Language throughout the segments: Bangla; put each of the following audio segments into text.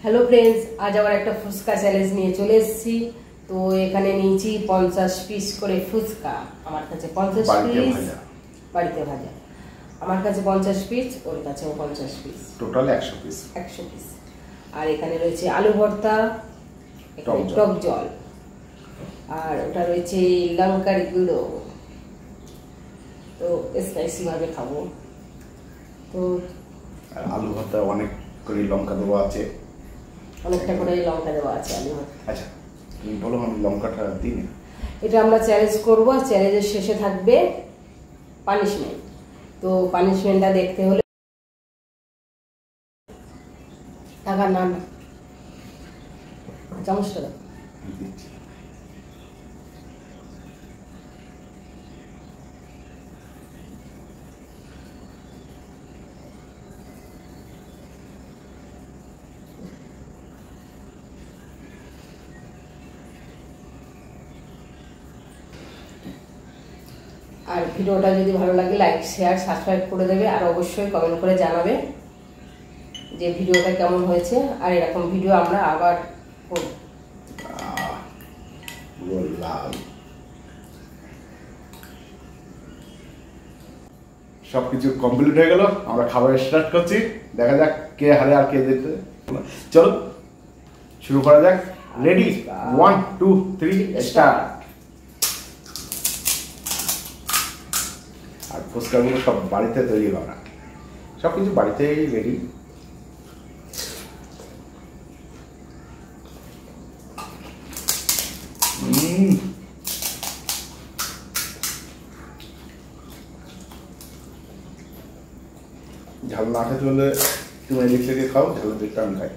हेलो फ्रेंड्स, आज आबार एक फुचका चैलेंज निये चले एसेছি। तो এখানে নিয়েছি 50 পিস করে ফুচকা। আমার কাছে 50 পিস বাড়িতে ভাজা, আমার কাছে 50 পিস, ওর কাছেও 50 পিস, টোটাল 100 পিস। আর এখানে রয়েছে আলু ভর্তা, টক জল, আর ওটা রয়েছে লঙ্কার গুঁড়ো। তো স্পাইসি ভাবে খাবো। তো আলু ভর্তা অনেক করে লঙ্কা দেওয়া আছে, অনেকটা করে লঙ্কা দেওয়া আছে আলু ভর্তা। আচ্ছা তুমি বলো, আমি লঙ্কাটা দিই না। এটা আমরা চ্যালেঞ্জ করব, চ্যালেঞ্জের শেষে থাকবে পানিশমেন্ট। তো পানিশমেন্টটা দেখতে হলে টাকা না চামচটা দাও। আর ভিডিওটা যদি ভালো লাগে লাইক শেয়ার সাবস্ক্রাইব করে দেবে, আর অবশ্যই কমেন্ট করে জানাবে যে ভিডিওটা কেমন হয়েছে। আর এরকম ভিডিও আমরা আবার করব। সবকিছু কমপ্লিট হয়ে গেল, আমরা খাবার স্টার্ট করছি। দেখা যাক কে হারে আর কে জিতবে। চলো শুরু করা যাক। Ready, 1 2 3 start. আর ফুচকাগুলো সব বাড়িতে তৈরি করা, সব কিছু বাড়িতেই রেডি। ঝাল না খেতে হলে তুমি এদিক থেকে খাও, ঝালের দিকটা আমি খাই।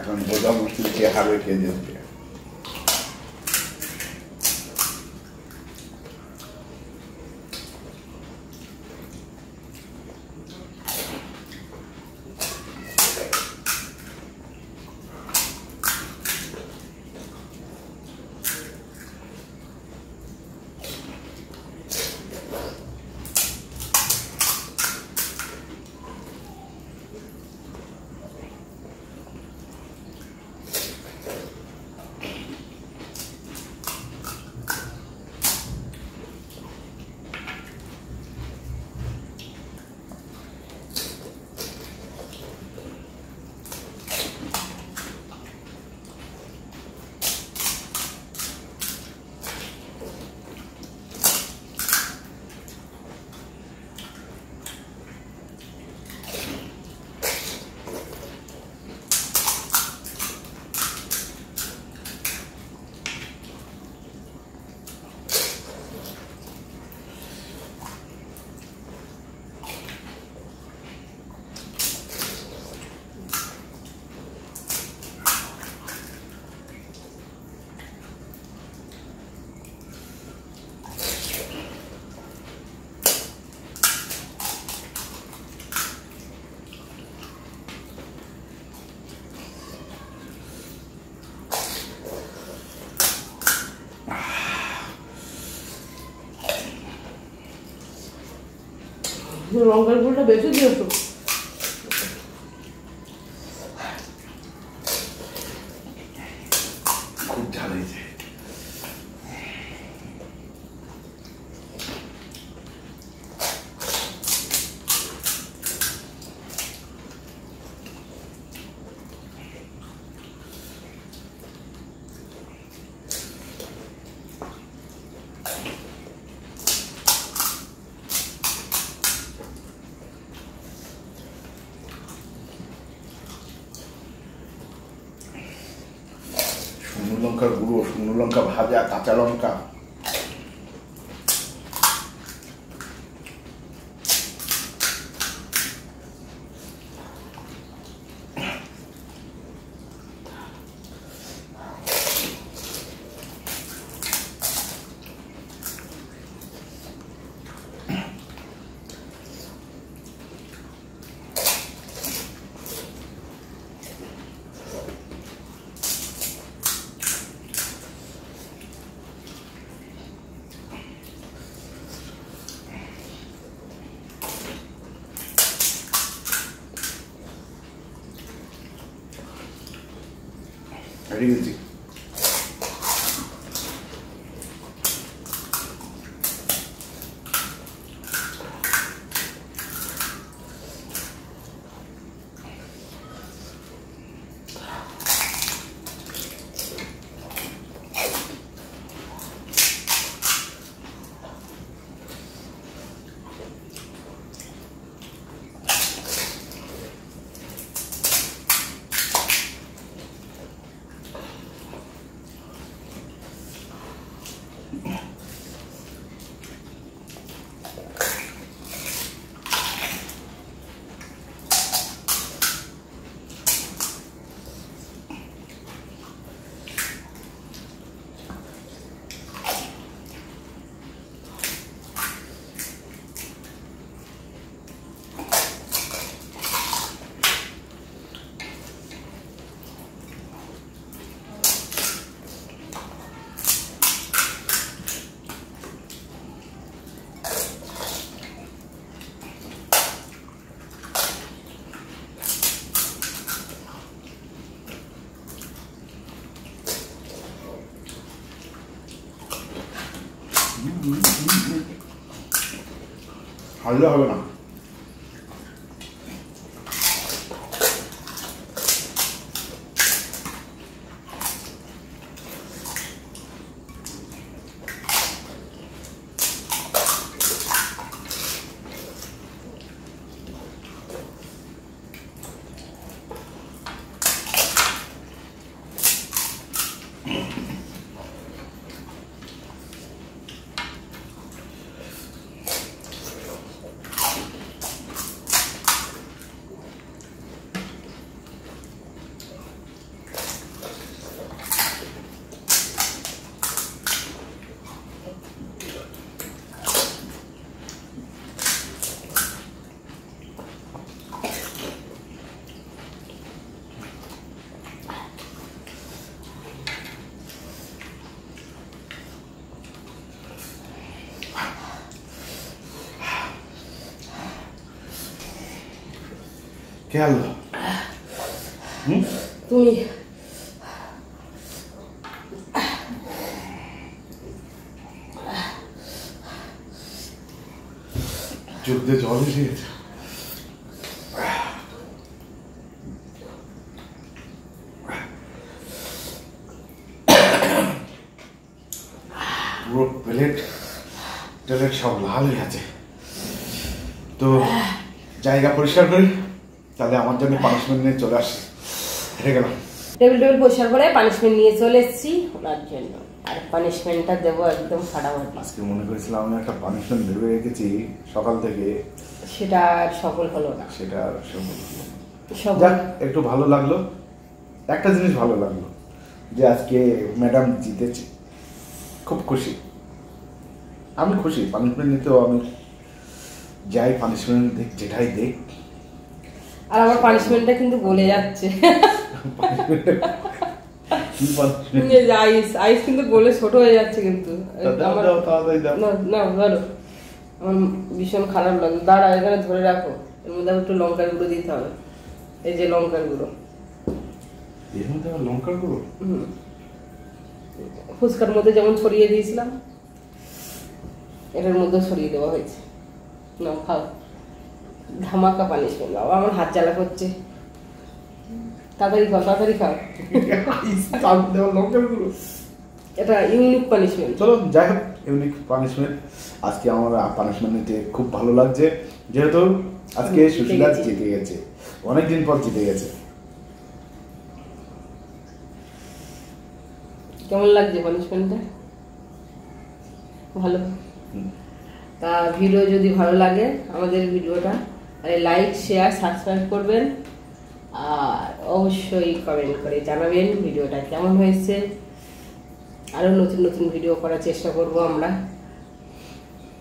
এখন বোঝা মুশকিল কে হারবে কে জিতবে। লঙ্কার গুঁড়োটা বেশি দিয়েছো। খুব ঝাল হয়েছে। শুকনো লঙ্কার গুঁড়ো, শুকনো লঙ্কা ভাজা, কাঁচা লঙ্কা, রেডি গেছি। হারলে হবে না। কে আনলো? তুমি। চোখ দিয়ে জল এসে গেছে। পুরো প্লেট টেলেট সব লাল হয়ে আছে। তো জায়গা পরিষ্কার করি, তাহলে আমার জন্য পানিশমেন্ট নিয়ে চলে আসছে। হেরে গেলাম। টেবিল পরিষ্কার করে পানিশমেন্ট নিয়ে চলে এসেছি ওনার জন্য, আর পানিশমেন্টটা দেবো একদম ফাটাফাটি। আজকে মনে করেছিলাম আমি একটা পানিশমেন্ট ভেবে রেখেছি সকাল থেকে, সেটা আর সফল হলো না। সেটা আর যাক, একটু ভালো লাগলো। একটা জিনিস ভালো লাগলো যে আজকে ম্যাডাম জিতেছে, খুব খুশি। আমি খুশি, পানিশমেন্ট নিতেও আমি যাই, পানিশমেন্ট দেখ, যেটাই দেখ। আর আমার পানিশমেন্টটা কিন্তু গলে যাচ্ছে। আইস আইস কিন্তু গলে ছোট হয়ে যাচ্ছে কিন্তু। তাড়াতাড়ি দাও। না ধরো আমার ভীষণ খারাপ লাগে। দাঁড়া, এখানে ধরে রাখো, এর মধ্যে একটু লঙ্কার গুঁড়ো দিতে হবে। এই যে লঙ্কার গুঁড়ো, এর মধ্যে আবার লঙ্কার গুঁড়ো? ফুচকার মধ্যে যেমন ছড়িয়ে দিয়েছিলাম, এটার মধ্যে ছড়িয়ে দেওয়া হয়েছে। না খাও, ধামাকা পানিশমেন্ট। বাবা আমার হাত জ্বালা করছে, তাড়াতাড়ি খাও, তাড়াতাড়ি খাও। লঙ্কার গুঁড়ো, এটা ইউনিক পানিশমেন্ট। চলো যাই হোক, ইউনিক পানিশমেন্ট। আজকে আমার পানিশমেন্ট নিতে খুব ভালো লাগছে, যেহেতু আজকে সুশীলা জিতে গেছে, অনেকদিন পর জিতে গেছে। কেমন লাগছে পানিশমেন্টটা? ভালো। তা ভিডিও যদি ভালো লাগে আমাদের ভিডিওটা, তাহলে লাইক, শেয়ার, সাবস্ক্রাইব করবেন, আর অবশ্যই কমেন্ট করে জানাবেন ভিডিওটা কেমন হয়েছে। আরও নতুন নতুন ভিডিও করার চেষ্টা করব আমরা।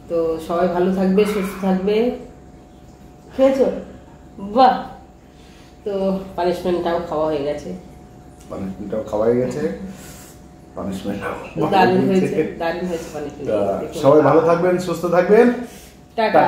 তো সবাই ভালো থাকবে, সুস্থ থাকবে। খেয়েছো? বাহ! তো পানিশমেন্টটাও খাওয়া হয়ে গেছে, পানিশমেন্টটাও খাওয়া হয়ে গেছে, পানিশমেন্ট দারুণ হয়েছে, দারুণ হয়েছে পানিশমেন্ট। সবাই ভালো থাকবেন, সুস্থ থাকবেন, টাটা।